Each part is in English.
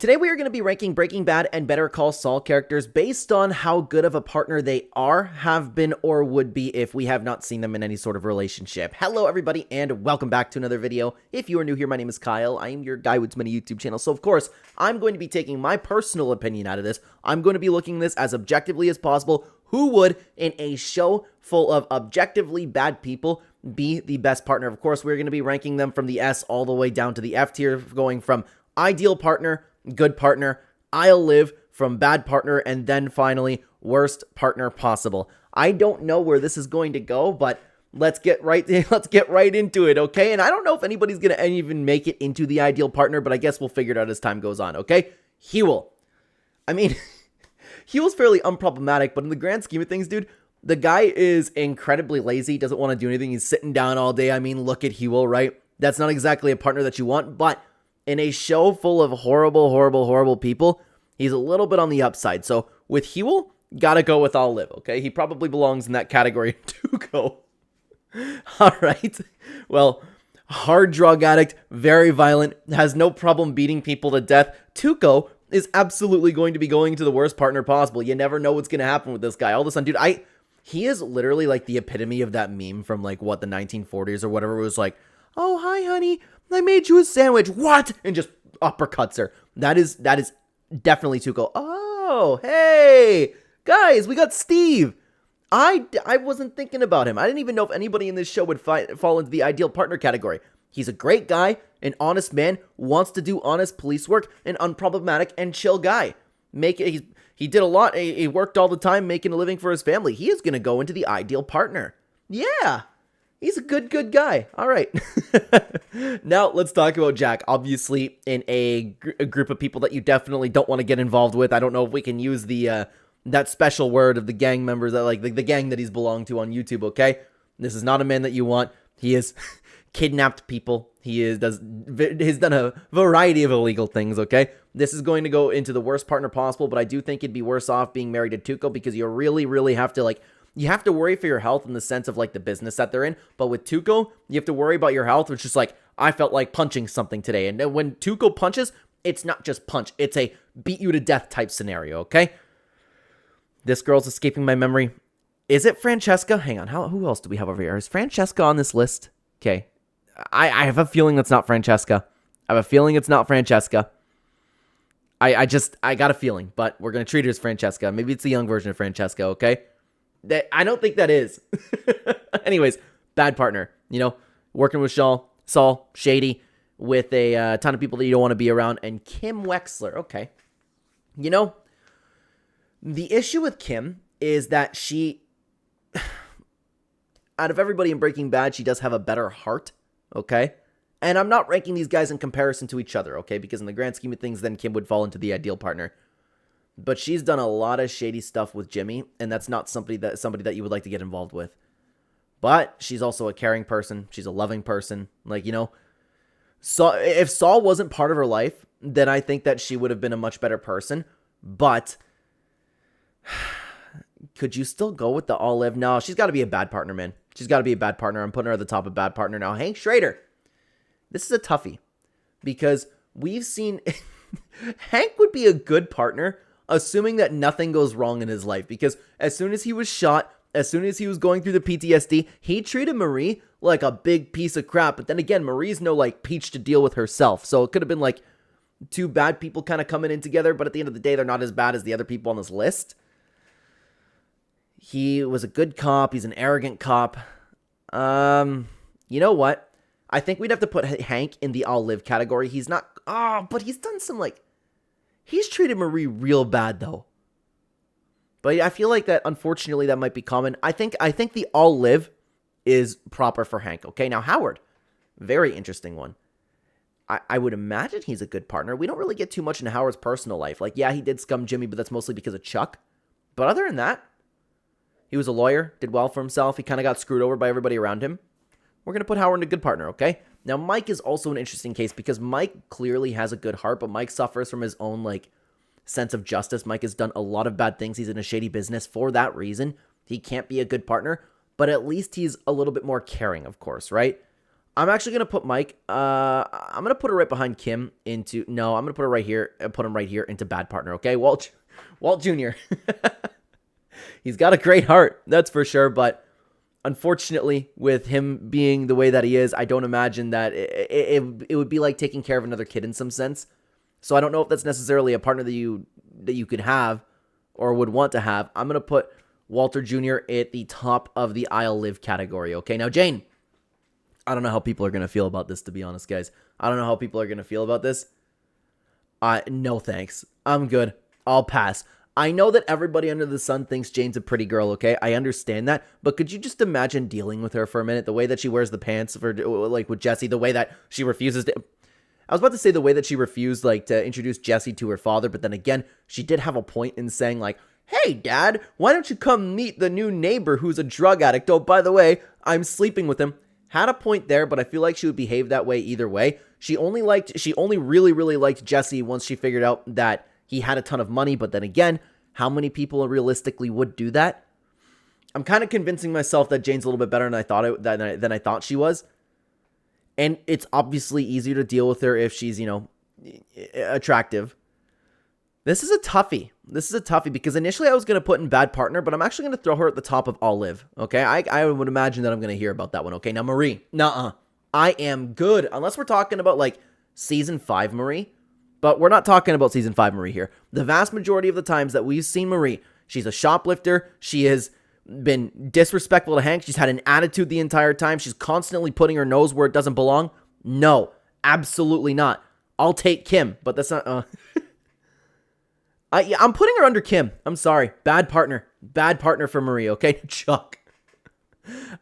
Today we are going to be ranking Breaking Bad and Better Call Saul characters based on how good of a partner they are, have been, or would be if we have not seen them in any sort of relationship. Hello everybody and welcome back to another video. If you are new here, my name is Kyle. I am your guy with many YouTube channels. So of course, I'm going to be taking my personal opinion out of this. I'm going to be looking at this as objectively as possible. Who would, in a show full of objectively bad people, be the best partner? Of course, we're going to be ranking them from the S all the way down to the F tier, going from ideal partner, good partner, I'll live, from bad partner, and then finally worst partner possible. I don't know where this is going to go, but let's get right into it, okay? And I don't know if anybody's going to even make it into the ideal partner, but I guess we'll figure it out as time goes on, okay? Huel. I mean, Huel's fairly unproblematic, but in the grand scheme of things, dude, the guy is incredibly lazy, doesn't want to do anything, he's sitting down all day. I mean, look at Huel, right? That's not exactly a partner that you want, but in a show full of horrible people, he's a little bit on the upside. So with Huel, gotta go with I'll live, okay? He probably belongs in that category to go. All right. Well, hard drug addict, very violent, has no problem beating people to death. Tuco is absolutely going to be going to the worst partner possible. You never know what's going to happen with this guy. All of a sudden, dude, he is literally like the epitome of that meme from like, what, the 1940s or whatever. It was like, oh, hi, honey, I made you a sandwich. What? And just uppercuts her. That is definitely Tuco. Oh, hey, guys, we got Steve. I wasn't thinking about him. I didn't even know if anybody in this show would fall into the ideal partner category. He's a great guy, an honest man, wants to do honest police work, an unproblematic and chill guy. He did a lot. He worked all the time making a living for his family. He is going to go into the ideal partner. Yeah. He's a good guy. All right. Now let's talk about Jack. Obviously, in a group of people that you definitely don't want to get involved with. I don't know if we can use the that special word of the gang members that like the gang that he's belonged to on YouTube. Okay, this is not a man that you want. He has kidnapped people. He's done a variety of illegal things. Okay, this is going to go into the worst partner possible. But I do think it'd be worse off being married to Tuco because you really have to like. You have to worry for your health in the sense of like the business that they're in. But with Tuco, you have to worry about your health, which is like, I felt like punching something today. And then when Tuco punches, it's not just punch. It's a beat you to death type scenario, okay? This girl's escaping my memory. Is it Francesca? Hang on. Who else do we have over here? Is Francesca on this list? Okay. I have a feeling that's not Francesca. I have a feeling it's not Francesca. I got a feeling, but we're going to treat her as Francesca. Maybe it's the young version of Francesca, okay? I don't think that is. Anyways, bad partner. You know, working with Saul, shady, with a ton of people that you don't want to be around, and Kim Wexler. Okay. You know, the issue with Kim is that she, out of everybody in Breaking Bad, she does have a better heart. Okay. And I'm not ranking these guys in comparison to each other, okay? Because in the grand scheme of things, then Kim would fall into the ideal partner. But she's done a lot of shady stuff with Jimmy, and that's not somebody that you would like to get involved with. But she's also a caring person. She's a loving person. Like, you know, so if Saul wasn't part of her life, then I think that she would have been a much better person. But could you still go with the Olive? No, she's got to be a bad partner, man. She's got to be a bad partner. I'm putting her at the top of bad partner now. Hank Schrader. This is a toughie because we've seen Hank would be a good partner assuming that nothing goes wrong in his life, because as soon as he was shot, as soon as he was going through the PTSD, he treated Marie like a big piece of crap. But then again, Marie's no like peach to deal with herself. So it could have been like two bad people kind of coming in together, but at the end of the day, they're not as bad as the other people on this list. He was a good cop. He's an arrogant cop. You know what? I think we'd have to put Hank in the I'll live category. He's not, but he's done some like, he's treated Marie real bad, though. But I feel like that, unfortunately, that might be common. I think the I'll live is proper for Hank. Okay, now Howard, very interesting one. I would imagine he's a good partner. We don't really get too much into Howard's personal life. Like, yeah, he did scum Jimmy, but that's mostly because of Chuck. But other than that, he was a lawyer, did well for himself. He kind of got screwed over by everybody around him. We're going to put Howard in a good partner, okay? Now, Mike is also an interesting case because Mike clearly has a good heart, but Mike suffers from his own, like, sense of justice. Mike has done a lot of bad things. He's in a shady business. For that reason, he can't be a good partner, but at least he's a little bit more caring, of course, right? I'm actually going to put Mike, I'm going to put her right behind Kim into, no, I'm going to put her right here, put him right here into bad partner, okay? Walt Jr. He's got a great heart, that's for sure, but unfortunately, with him being the way that he is, I don't imagine that it would be like taking care of another kid in some sense. So I don't know if that's necessarily a partner that you could have or would want to have. I'm going to put Walter Jr. at the top of the I'll live category, okay? Now, Jane, I don't know how people are going to feel about this, to be honest, guys. I don't know how people are going to feel about this. No thanks. I'm good. I'll pass. I know that everybody under the sun thinks Jane's a pretty girl, okay? I understand that, but could you just imagine dealing with her for a minute? The way that she wears the pants, for like with Jesse, the way that she refuses to... I was about to say the way that she refused, like, to introduce Jesse to her father, but then again, she did have a point in saying, like, hey, Dad, why don't you come meet the new neighbor who's a drug addict? Oh, by the way, I'm sleeping with him. Had a point there, but I feel like she would behave that way either way. She only really, really liked Jesse once she figured out that he had a ton of money, but then again, how many people realistically would do that? I'm kind of convincing myself that Jane's a little bit better than I thought she was. And it's obviously easier to deal with her if she's, attractive. This is a toughie. Because initially I was going to put in bad partner, but I'm actually going to throw her at the top of I'll live. Okay, I would imagine that I'm going to hear about that one. Okay, now Marie. Nuh-uh. I am good. Unless we're talking about like season 5 Marie. But we're not talking about season 5 Marie here. The vast majority of the times that we've seen Marie, she's a shoplifter. She has been disrespectful to Hank. She's had an attitude the entire time. She's constantly putting her nose where it doesn't belong. No, absolutely not. I'll take Kim, but that's not... I'm putting her under Kim. I'm sorry. Bad partner. Bad partner for Marie, okay? Chuck.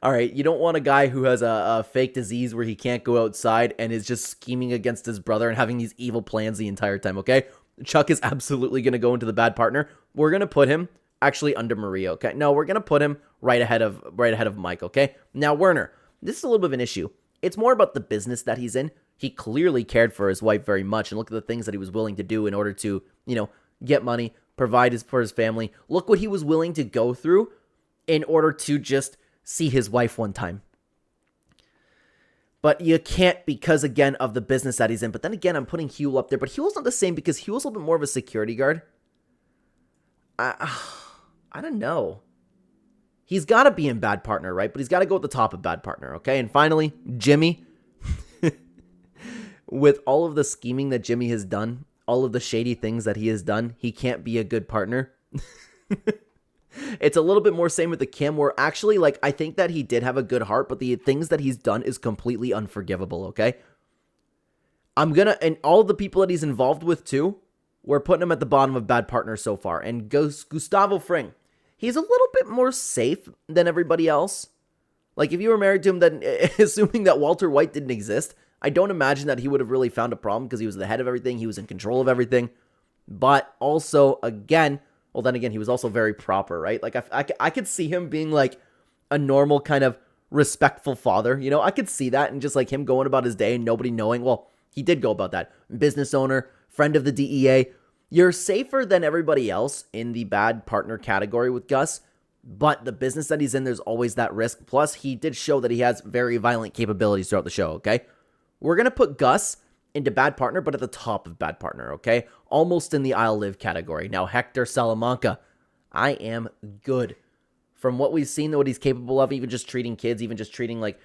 All right, you don't want a guy who has a fake disease where he can't go outside and is just scheming against his brother and having these evil plans the entire time, okay? Chuck is absolutely going to go into the bad partner. We're going to put him actually under Marie, okay? No, we're going to put him right ahead of Mike, okay? Now, Werner, this is a little bit of an issue. It's more about the business that he's in. He clearly cared for his wife very much, and look at the things that he was willing to do in order to, get money, provide for his family. Look what he was willing to go through in order to just see his wife one time. But you can't because, again, of the business that he's in. But then again, I'm putting Huel up there. But Huel's not the same because Huel's a little bit more of a security guard. I don't know. He's got to be in bad partner, right? But he's got to go at the top of bad partner, okay? And finally, Jimmy. With all of the scheming that Jimmy has done, all of the shady things that he has done, he can't be a good partner. It's a little bit more same with the Kim, where actually, like, I think that he did have a good heart, but the things that he's done is completely unforgivable, okay? And all the people that he's involved with, too, we're putting him at the bottom of bad partner so far. And Gustavo Fring, he's a little bit more safe than everybody else. Like, if you were married to him, then assuming that Walter White didn't exist, I don't imagine that he would have really found a problem because he was the head of everything. He was in control of everything. But also, again... Well, then again, he was also very proper, right? Like, I could see him being, like, a normal kind of respectful father. I could see that and just, like, him going about his day and nobody knowing. Well, he did go about that. Business owner, friend of the DEA. You're safer than everybody else in the bad partner category with Gus. But the business that he's in, there's always that risk. Plus, he did show that he has very violent capabilities throughout the show, okay? We're going to put Gus into bad partner, but at the top of bad partner, okay? Almost in the I'll live category. Now, Hector Salamanca, I am good. From what we've seen, what he's capable of, even just treating kids, even just treating, like,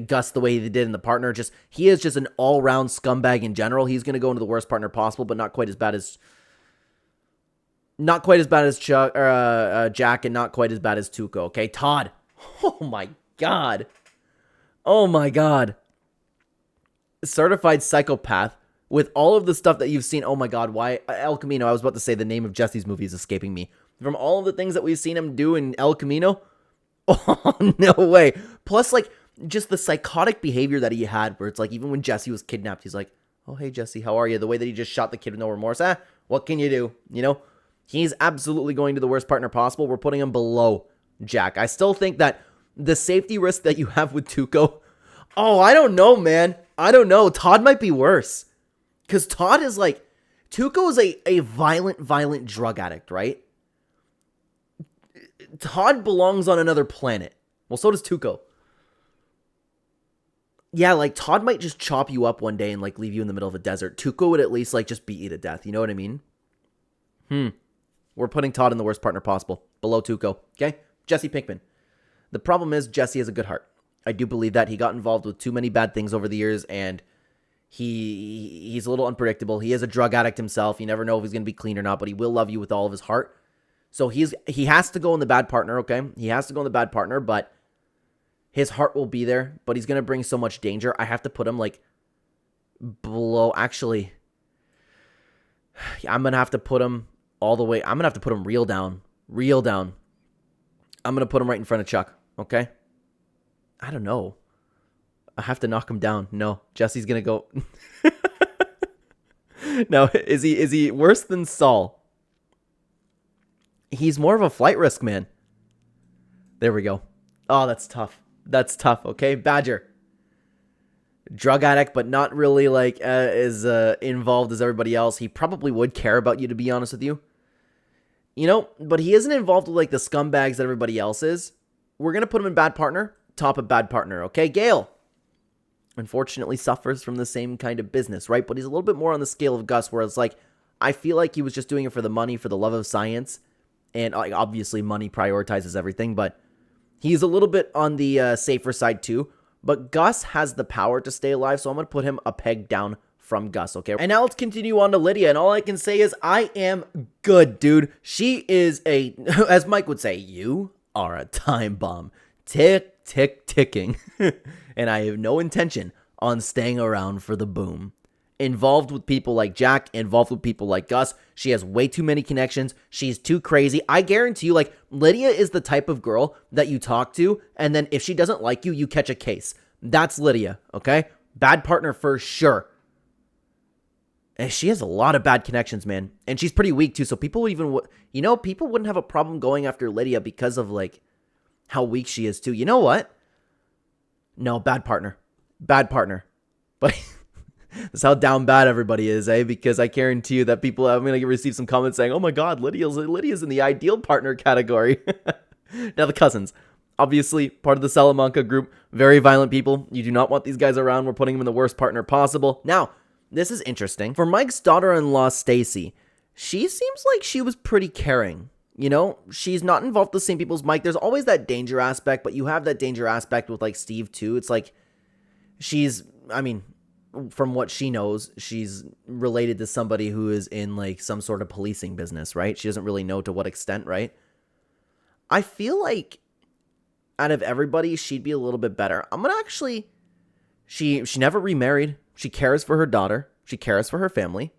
Gus the way he did in the partner, he is just an all-round scumbag in general. He's going to go into the worst partner possible, but not quite as bad as Chuck, or Jack, and not quite as bad as Tuco, okay? Todd, oh my god. Certified psychopath with all of the stuff that you've seen. Oh my god, why El Camino? I was about to say the name of Jesse's movie is escaping me. From all of the things that we've seen him do in El Camino, oh no way. Plus, like, just the psychotic behavior that he had, where it's like, even when Jesse was kidnapped, he's like, oh hey Jesse, how are you? The way that he just shot the kid with no remorse. What can you do? He's absolutely going to the worst partner possible. We're putting him below Jack. I still think that the safety risk that you have with Tuco, I don't know, man. I don't know. Todd might be worse. Because Todd is like... Tuco is a violent drug addict, right? Todd belongs on another planet. Well, so does Tuco. yeah, like Todd might just chop you up one day and like leave you in the middle of a desert. Tuco would at least like just beat you to death. You know what I mean? We're putting Todd in the worst partner possible, below Tuco. Okay, Jesse Pinkman. The problem is Jesse has a good heart. I do believe that he got involved with too many bad things over the years, and he's a little unpredictable. He is a drug addict himself. You never know if he's going to be clean or not, but he will love you with all of his heart. So he has to go in the bad partner, okay? He has to go in the bad partner, but his heart will be there, but he's going to bring so much danger. I have to put him like below. Actually, I'm going to have to put him all the way. I'm going to have to put him real down. Real down. I'm going to put him right in front of Chuck, okay? I don't know. I have to knock him down. No, Jesse's going to go. No, is he worse than Saul? He's more of a flight risk, man. There we go. Oh, that's tough. That's tough, okay? Badger. Drug addict, but not really like as involved as everybody else. He probably would care about you, to be honest with you. You know, but he isn't involved with like the scumbags that everybody else is. We're going to put him in bad partner, top of bad partner, okay? Gale. Unfortunately suffers from the same kind of business, right? But he's a little bit more on the scale of Gus, where it's like, I feel like he was just doing it for the money, for the love of science. And like, obviously money prioritizes everything, but he's a little bit on the safer side too. But Gus has the power to stay alive, so I'm going to put him a peg down from Gus, okay? And now let's continue on to Lydia, and all I can say is I am good, dude. She is a, as Mike would say, you are a time bomb. Tick, tick, ticking. And I have no intention on staying around for the boom. Involved with people like Jack, involved with people like Gus. She has way too many connections. She's too crazy. I guarantee you, like, Lydia is the type of girl that you talk to, and then if she doesn't like you, you catch a case. That's Lydia, okay? Bad partner for sure. And she has a lot of bad connections, man. And she's pretty weak, too, so people would even, you know, people wouldn't have a problem going after Lydia because of, like, how weak she is, too. You know what? No, bad partner. Bad partner. But that's how down bad everybody is, eh? Because I guarantee you that people, I'm going to receive some comments saying, oh my God, Lydia's in the ideal partner category. Now the cousins. Obviously, part of the Salamanca group. Very violent people. You do not want these guys around. We're putting them in the worst partner possible. Now, this is interesting. For Mike's daughter-in-law, Stacy, she seems like she was pretty caring. You know, she's not involved with the same people as Mike. There's always that danger aspect, but you have that danger aspect with, like, Steve, too. It's like she's, I mean, from what she knows, she's related to somebody who is in, like, some sort of policing business, right? She doesn't really know to what extent, right? I feel like out of everybody, she'd be a little bit better. I'm going to actually, she never remarried. She cares for her daughter. She cares for her family.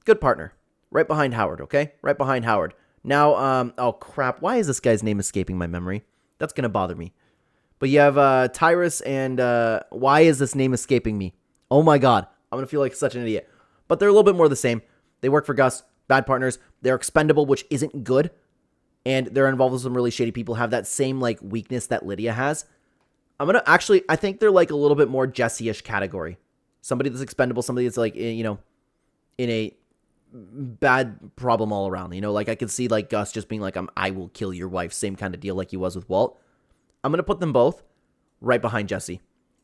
Good partner. Right behind Howard, okay? Right behind Howard. Now, oh crap, why is this guy's name escaping my memory? That's going to bother me. But you have Tyrus and why is this name escaping me? Oh my God, I'm going to feel like such an idiot. But they're a little bit more the same. They work for Gus, bad partners. They're expendable, which isn't good. And they're involved with some really shady people, have that same like weakness that Lydia has. I'm going to actually, I think they're like a little bit more Jesse-ish category. Somebody that's expendable, somebody that's like, you know, in a bad problem all around. You know, like I could see like Gus just being like, I will kill your wife. Same kind of deal like he was with Walt. I'm going to put them both right behind Jesse.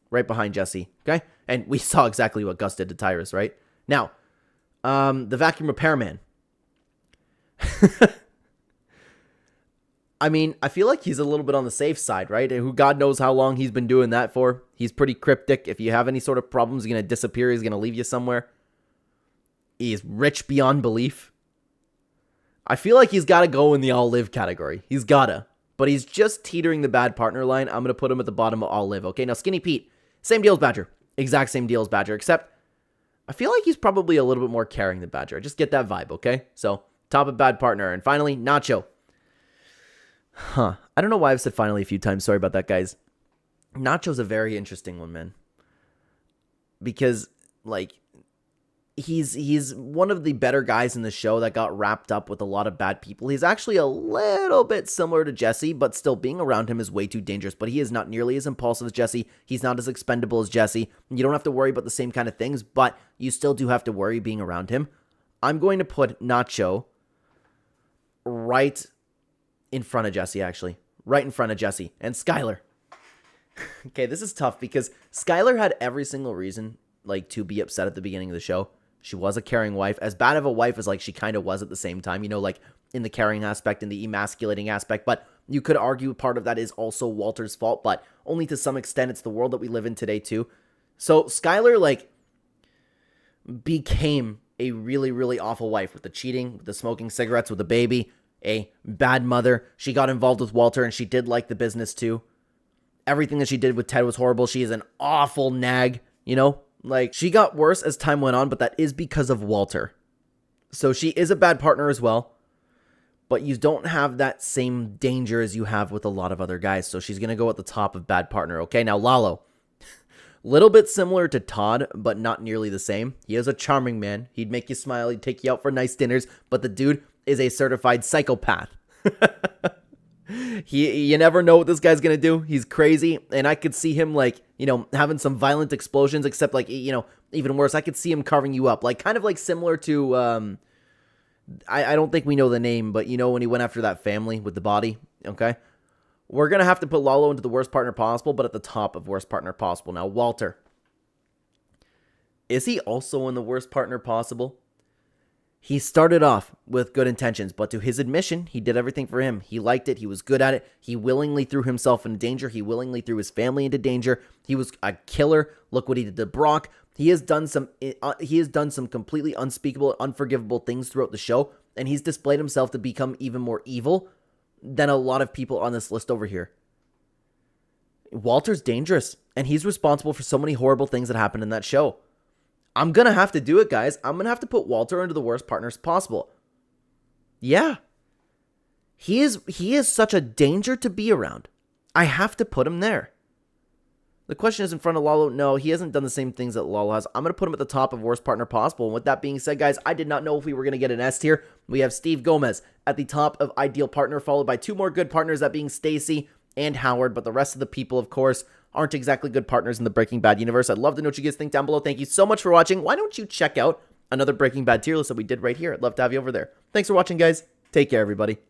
Right behind Jesse. Okay. And we saw exactly what Gus did to Tyrus, right? Now, the vacuum repairman. I mean, I feel like he's a little bit on the safe side, right? And who God knows how long he's been doing that for. He's pretty cryptic. If you have any sort of problems, he's going to disappear. He's going to leave you somewhere. He's rich beyond belief. I feel like he's got to go in the all live category. He's got to. But he's just teetering the bad partner line. I'm going to put him at the bottom of all live. Okay, now Skinny Pete. Same deal as Badger. Exact same deal as Badger. Except I feel like he's probably a little bit more caring than Badger. I just get that vibe, okay? So, top of bad partner. And finally, Nacho. I don't know why I've said finally a few times. Sorry about that, guys. Nacho's a very interesting one, man. Because, like, he's one of the better guys in the show that got wrapped up with a lot of bad people. He's actually a little bit similar to Jesse, but still being around him is way too dangerous. But he is not nearly as impulsive as Jesse. He's not as expendable as Jesse. You don't have to worry about the same kind of things, but you still do have to worry being around him. I'm going to put Nacho right in front of Jesse, actually. Right in front of Jesse. And Skylar. Okay, this is tough because Skylar had every single reason, like, to be upset at the beginning of the show. She was a caring wife. As bad of a wife as, like, she kind of was at the same time, you know, like, in the caring aspect, in the emasculating aspect. But you could argue part of that is also Walter's fault, but only to some extent. It's the world that we live in today, too. So Skylar, like, became a really, really awful wife with the cheating, with the smoking cigarettes, with the baby, a bad mother. She got involved with Walter, and she did like the business, too. Everything that she did with Ted was horrible. She is an awful nag, you know? Like, she got worse as time went on, but that is because of Walter. So she is a bad partner as well, but you don't have that same danger as you have with a lot of other guys. So she's going to go at the top of bad partner. Okay, now Lalo. Little bit similar to Todd, but not nearly the same. He is a charming man. He'd make you smile. He'd take you out for nice dinners, but the dude is a certified psychopath. You never know what this guy's gonna do. He's crazy, and I could see him, like, you know, having some violent explosions, except, like, you know, even worse, I could see him carving you up, like, kind of like similar to, I don't think we know the name, but you know when he went after that family with the body, okay? We're gonna have to put Lalo into the worst partner possible, but at the top of worst partner possible. Now, Walter. Is he also in the worst partner possible? He started off with good intentions, but to his admission, he did everything for him. He liked it. He was good at it. He willingly threw himself into danger. He willingly threw his family into danger. He was a killer. Look what he did to Brock. He has done some completely unspeakable, unforgivable things throughout the show, and he's displayed himself to become even more evil than a lot of people on this list over here. Walter's dangerous, and he's responsible for so many horrible things that happened in that show. I'm going to have to do it, guys. I'm going to have to put Walter into the worst partners possible. Yeah. He is such a danger to be around. I have to put him there. The question is in front of Lalo. No, he hasn't done the same things that Lalo has. I'm going to put him at the top of worst partner possible. And with that being said, guys, I did not know if we were going to get an S tier. We have Steve Gomez at the top of ideal partner, followed by two more good partners, that being Stacy and Howard. But the rest of the people, of course, aren't exactly good partners in the Breaking Bad universe. I'd love to know what you guys think down below. Thank you so much for watching. Why don't you check out another Breaking Bad tier list that we did right here? I'd love to have you over there. Thanks for watching, guys. Take care, everybody.